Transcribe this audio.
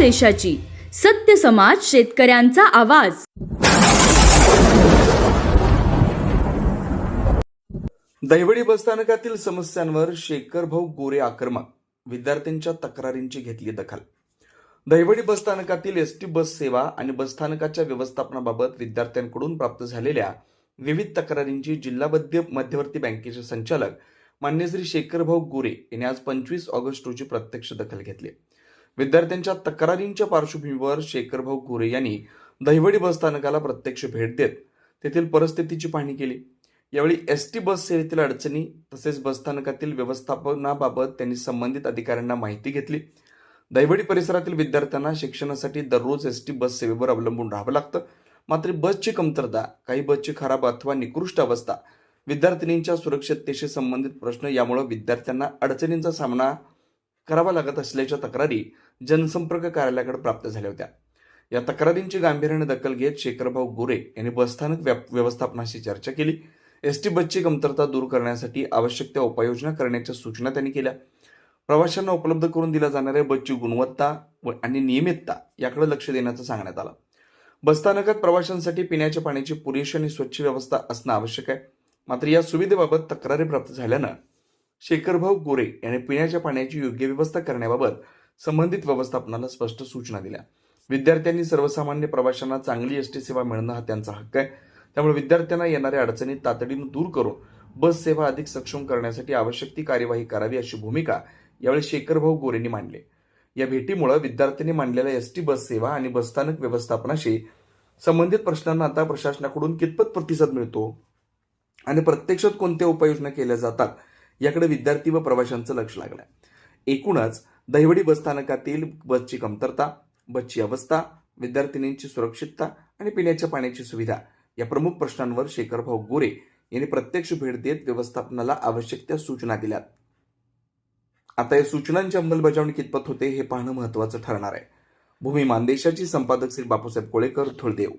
मानदेशाची सत्य समाज शेतकऱ्यांचा आवाज। दहिवडी बसस्थानकातील समस्यांवर शेखरभाऊ गोरे आक्रमक, विद्यार्थ्यांच्या तक्रारींची घेतली दखल। दहिवडी बसस्थानकातील एसटी बस सेवा आणि बसस्थानकाच्या व्यवस्थापनाबाबत विद्यार्थ्यांकडून प्राप्त झालेल्या विविध तक्रारींची जिल्हा मध्यवर्ती बँकेचे संचालक मान्य श्री शेखरभाऊ गोरे यांनी आज 25 ऑगस्ट रोजी प्रत्यक्ष दखल घेतली। विद्यार्थ्यांच्या तक्रारींच्या पार्श्वभूमीवर शेखरभाऊ गोरे यांनी दहिवडी बसस्थानकाला प्रत्यक्ष भेट देत तेथील परिस्थितीची पाहणी केली। यावेळी एसटी बस सेवेतील अडचणी तसेच बसस्थानकातील व्यवस्थापनाबाबत त्यांनी संबंधित अधिकाऱ्यांना माहिती घेतली। दहिवडी परिसरातील विद्यार्थ्यांना शिक्षणासाठी दररोज एसटी बस सेवेवर अवलंबून राहावं लागतं, मात्र बसची कमतरता, काही बसची खराब अथवा निकृष्ट अवस्था, विद्यार्थिनींच्या सुरक्षिततेशी संबंधित प्रश्न यामुळे विद्यार्थ्यांना अडचणींचा सामना करावा लागत असल्याच्या तक्रारी जनसंपर्क कार्यालयाकडे प्राप्त झाल्या होत्या। या तक्रारींची गांभीर्याने दखल घेत शेखरभाऊ गोरे यांनी बसस्थानक व्यवस्थापनाशी चर्चा केली। एसटी बसची कमतरता दूर करण्यासाठी आवश्यक त्या उपाययोजना करण्याच्या सूचना त्यांनी केल्या। प्रवाशांना उपलब्ध करून दिल्या जाणाऱ्या बसची गुणवत्ता आणि नियमितता याकडे लक्ष देण्याचं सांगण्यात आलं। बसस्थानकात प्रवाशांसाठी पिण्याच्या पाण्याची पुरेशी आणि स्वच्छ व्यवस्था असणं आवश्यक आहे, मात्र या सुविधेबाबत तक्रारी प्राप्त झाल्यानं शेखरभाऊ गोरे यांनी पिण्याच्या पाण्याची योग्य व्यवस्था करण्याबाबत संबंधित व्यवस्थापनाला स्पष्ट सूचना दिल्या। विद्यार्थ्यांनी सर्वसामान्य प्रवाशांना चांगली एसटी सेवा मिळणं हा त्यांचा हक्क आहे, त्यामुळे विद्यार्थ्यांना येणाऱ्या अडचणी तातडीने दूर करून बस सेवा अधिक सक्षम करण्यासाठी आवश्यक ती कार्यवाही करावी अशी भूमिका यावेळी शेखरभाऊ गोरेंनी मांडली। या भेटीमुळे विद्यार्थ्यांनी मांडलेल्या एसटी बस सेवा आणि बसस्थानक व्यवस्थापनाशी संबंधित प्रश्नांना आता प्रशासनाकडून कितपत प्रतिसाद मिळतो आणि प्रत्यक्षात कोणत्या उपाययोजना केल्या जातात याकडे विद्यार्थी व प्रवाशांचं लक्ष लागलंय। एकूणच दहिवडी बसस्थानकातील बसची कमतरता, बसची अवस्था, विद्यार्थिनींची सुरक्षितता आणि पिण्याच्या पाण्याची सुविधा या प्रमुख प्रश्नांवर शेखरभाऊ गोरे यांनी प्रत्यक्ष भेट देत व्यवस्थापनाला आवश्यक त्या सूचना दिल्यात। आता या सूचनांची अंमलबजावणी कितपत होते हे पाहणं महत्त्वाचं ठरणार आहे। भूमी मानदेशाची संपादक श्री बापूसाहेब कोळेकर, धुळदेव।